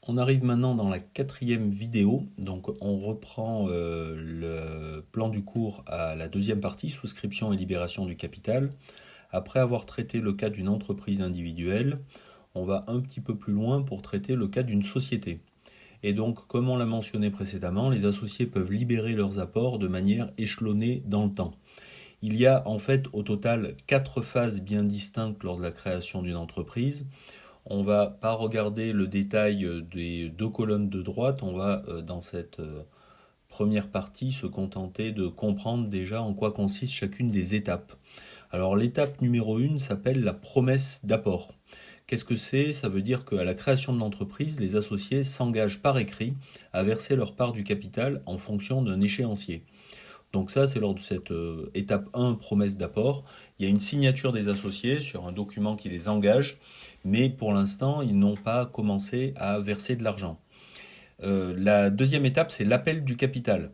On arrive maintenant dans la quatrième vidéo, donc on reprend le plan du cours à la deuxième partie, souscription et libération du capital. Après avoir traité le cas d'une entreprise individuelle, on va un petit peu plus loin pour traiter le cas d'une société. Et donc, comme on l'a mentionné précédemment, les associés peuvent libérer leurs apports de manière échelonnée dans le temps. Il y a en fait au total 4 phases bien distinctes lors de la création d'une entreprise. On ne va pas regarder le détail des deux colonnes de droite, on va dans cette première partie se contenter de comprendre déjà en quoi consiste chacune des étapes. Alors l'étape numéro 1 s'appelle la promesse d'apport. Qu'est-ce que c'est? Ça veut dire qu'à la création de l'entreprise, les associés s'engagent par écrit à verser leur part du capital en fonction d'un échéancier. Donc ça, c'est lors de cette étape 1, promesse d'apport. Il y a une signature des associés sur un document qui les engage, mais pour l'instant, ils n'ont pas commencé à verser de l'argent. La deuxième étape, c'est l'appel du capital.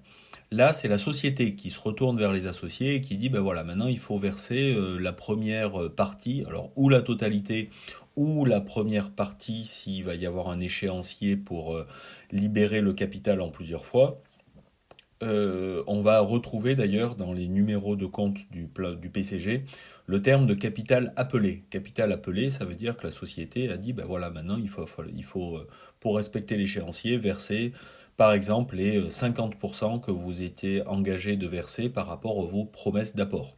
Là, c'est la société qui se retourne vers les associés et qui dit, ben voilà, maintenant il faut verser la première partie, alors ou la totalité, ou la première partie s'il va y avoir un échéancier pour libérer le capital en plusieurs fois. On va retrouver d'ailleurs dans les numéros de compte du PCG le terme de capital appelé. Capital appelé, ça veut dire que la société a dit, ben voilà, maintenant il faut pour respecter l'échéancier, verser par exemple les 50% que vous étiez engagé de verser par rapport à vos promesses d'apport.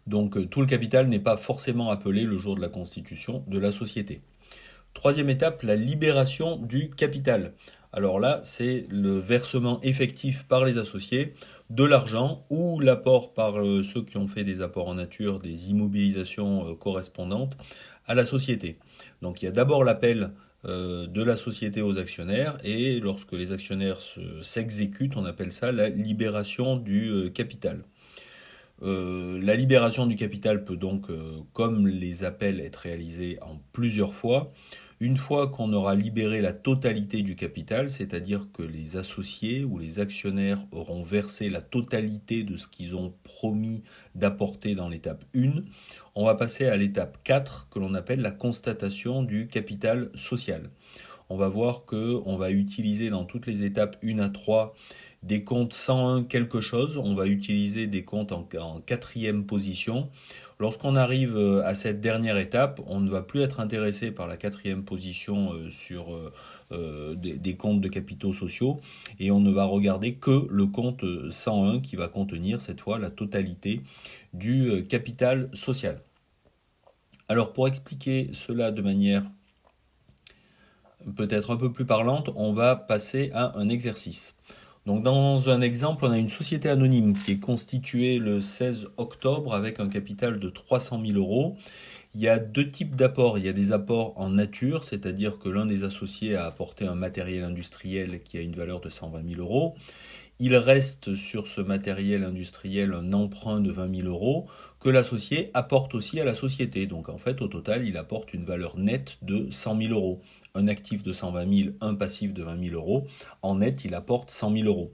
Donc tout le capital n'est pas forcément appelé le jour de la constitution de la société. Troisième étape, la libération du capital. Alors là, c'est le versement effectif par les associés de l'argent ou l'apport par ceux qui ont fait des apports en nature, des immobilisations correspondantes à la société. Donc il y a d'abord l'appel de la société aux actionnaires et lorsque les actionnaires s'exécutent, on appelle ça la libération du capital. La libération du capital peut donc, comme les appels, être réalisée en plusieurs fois. Une fois qu'on aura libéré la totalité du capital, c'est-à-dire que les associés ou les actionnaires auront versé la totalité de ce qu'ils ont promis d'apporter dans l'étape 1, on va passer à l'étape 4 que l'on appelle la constatation du capital social. On va voir qu'on va utiliser dans toutes les étapes 1 à 3 des comptes 101 quelque chose, on va utiliser des comptes en quatrième position. Lorsqu'on arrive à cette dernière étape, on ne va plus être intéressé par la quatrième position sur des comptes de capitaux sociaux et on ne va regarder que le compte 101 qui va contenir cette fois la totalité du capital social. Alors pour expliquer cela de manière peut-être un peu plus parlante, on va passer à un exercice. Donc dans un exemple, on a une société anonyme qui est constituée le 16 octobre avec un capital de 300 000 euros. Il y a deux types d'apports. Il y a des apports en nature, c'est-à-dire que l'un des associés a apporté un matériel industriel qui a une valeur de 120 000 euros. Il reste sur ce matériel industriel un emprunt de 20 000 euros que l'associé apporte aussi à la société. Donc en fait, au total, il apporte une valeur nette de 100 000 euros. Un actif de 120 000, un passif de 20 000 euros. En net, il apporte 100 000 euros.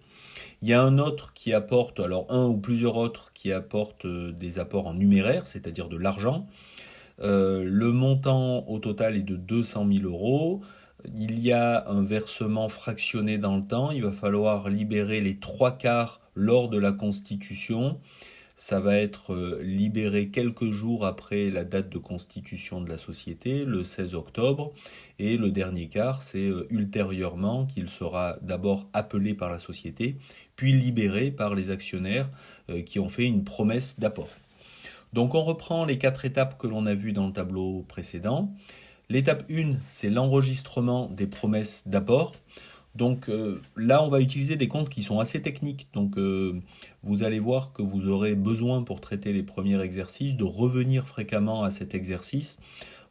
Il y a un autre qui apporte, alors un ou plusieurs autres qui apportent des apports en numéraire, c'est-à-dire de l'argent. Le montant au total est de 200 000 euros. Il y a un versement fractionné dans le temps. Il va falloir libérer les trois quarts lors de la constitution. Ça va être libéré quelques jours après la date de constitution de la société, le 16 octobre. Et le dernier quart, c'est ultérieurement qu'il sera d'abord appelé par la société, puis libéré par les actionnaires qui ont fait une promesse d'apport. Donc on reprend les 4 étapes que l'on a vues dans le tableau précédent. L'étape 1, c'est l'enregistrement des promesses d'apport. Donc là, on va utiliser des comptes qui sont assez techniques. Donc vous allez voir que vous aurez besoin pour traiter les premiers exercices de revenir fréquemment à cet exercice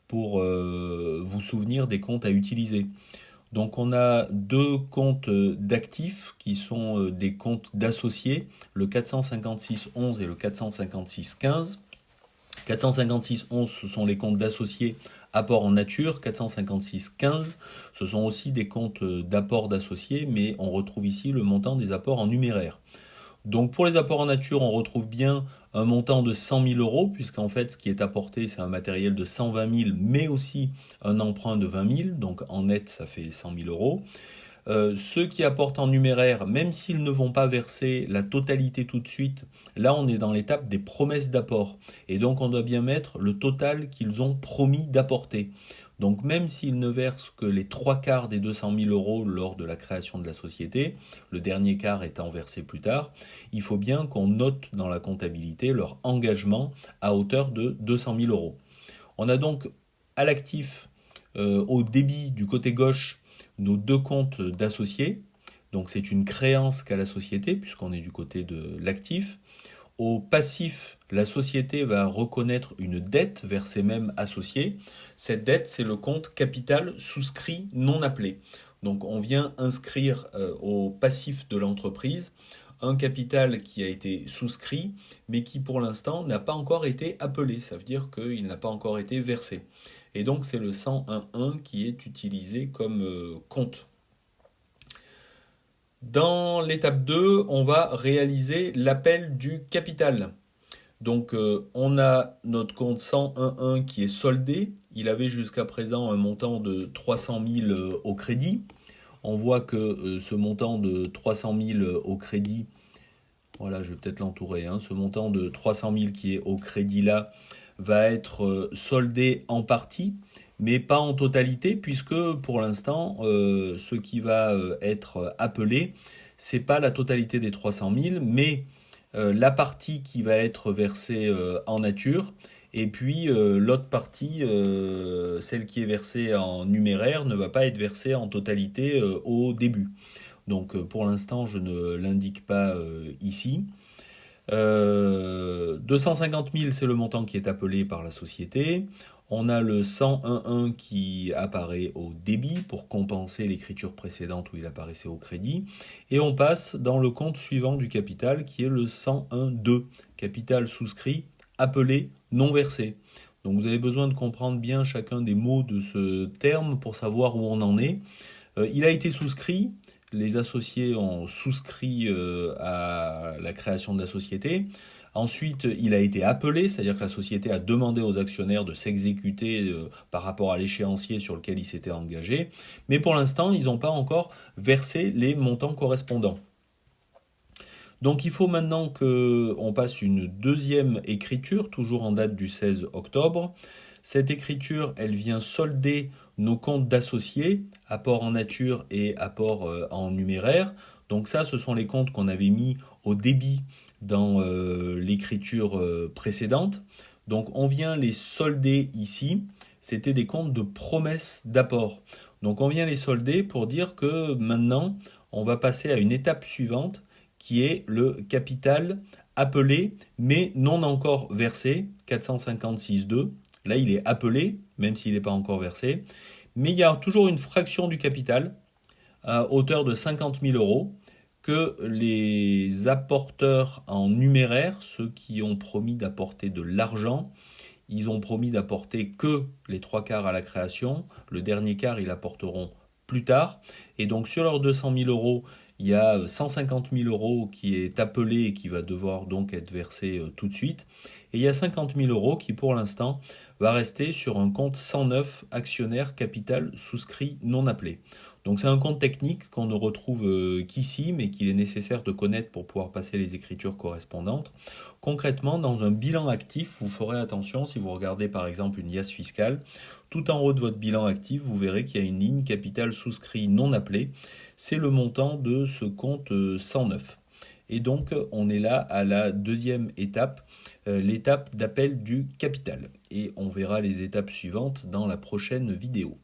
pour vous souvenir des comptes à utiliser. Donc on a deux comptes d'actifs qui sont des comptes d'associés, le 456.11 et le 456.15. 456.11, ce sont les comptes d'associés apport en nature. 456.15, ce sont aussi des comptes d'apport d'associés, mais on retrouve ici le montant des apports en numéraire. Donc pour les apports en nature, on retrouve bien un montant de 100 000 euros, puisqu'en fait ce qui est apporté c'est un matériel de 120 000, mais aussi un emprunt de 20 000, donc en net ça fait 100 000 euros. Ceux qui apportent en numéraire, même s'ils ne vont pas verser la totalité tout de suite, là on est dans l'étape des promesses d'apport. Et donc on doit bien mettre le total qu'ils ont promis d'apporter. Donc même s'ils ne versent que les 3/4 des 200 000 euros lors de la création de la société, le dernier quart étant versé plus tard, il faut bien qu'on note dans la comptabilité leur engagement à hauteur de 200 000 euros. On a donc à l'actif, au débit du côté gauche, nos deux comptes d'associés. Donc c'est une créance qu'a la société, puisqu'on est du côté de l'actif. Au passif, la société va reconnaître une dette vers ses mêmes associés. Cette dette, c'est le compte capital souscrit non appelé. Donc on vient inscrire au passif de l'entreprise un capital qui a été souscrit, mais qui pour l'instant n'a pas encore été appelé. Ça veut dire qu'il n'a pas encore été versé. Et donc c'est le 101.1 qui est utilisé comme compte. Dans l'étape 2, on va réaliser l'appel du capital. Donc on a notre compte 101.1 qui est soldé. Il avait jusqu'à présent un montant de 300 000 au crédit. On voit que ce montant de 300 000 au crédit, voilà, je vais peut-être l'entourer, ce montant de 300 000 qui est au crédit là, va être soldé en partie, mais pas en totalité, puisque pour l'instant, ce qui va être appelé, c'est pas la totalité des 300 000, mais la partie qui va être versée en nature, et puis l'autre partie, celle qui est versée en numéraire, ne va pas être versée en totalité au début. Donc pour l'instant, je ne l'indique pas ici. 250 000, c'est le montant qui est appelé par la société. On a le 101.1 qui apparaît au débit pour compenser l'écriture précédente où il apparaissait au crédit. Et on passe dans le compte suivant du capital qui est le 101.2, capital souscrit appelé non versé. Donc vous avez besoin de comprendre bien chacun des mots de ce terme pour savoir où on en est. Il a été souscrit. Les associés ont souscrit à la création de la société. Ensuite, il a été appelé, c'est-à-dire que la société a demandé aux actionnaires de s'exécuter par rapport à l'échéancier sur lequel ils s'étaient engagés. Mais pour l'instant, ils n'ont pas encore versé les montants correspondants. Donc il faut maintenant qu'on passe une deuxième écriture, toujours en date du 16 octobre. Cette écriture, elle vient solder nos comptes d'associés, apport en nature et apport en numéraire. Donc ça, ce sont les comptes qu'on avait mis au débit dans l'écriture précédente. Donc on vient les solder ici. C'était des comptes de promesse d'apport. Donc on vient les solder pour dire que maintenant, on va passer à une étape suivante qui est le capital appelé mais non encore versé, 456,2. Là, il est appelé, même s'il n'est pas encore versé. Mais il y a toujours une fraction du capital à hauteur de 50 000 euros que les apporteurs en numéraire, ceux qui ont promis d'apporter de l'argent, ils ont promis d'apporter que les 3/4 à la création. Le dernier quart, ils apporteront plus tard. Et donc, sur leurs 200 000 euros, il y a 150 000 euros qui est appelé et qui va devoir donc être versé tout de suite. Et il y a 50 000 euros qui, pour l'instant, va rester sur un compte 109 actionnaire capital souscrit non appelé. Donc c'est un compte technique qu'on ne retrouve qu'ici, mais qu'il est nécessaire de connaître pour pouvoir passer les écritures correspondantes. Concrètement, dans un bilan actif, vous ferez attention, si vous regardez par exemple une IAS fiscale, tout en haut de votre bilan actif, vous verrez qu'il y a une ligne capital souscrit non appelé. C'est le montant de ce compte 109. Et donc on est là à la deuxième étape, l'étape d'appel du capital. Et on verra les étapes suivantes dans la prochaine vidéo.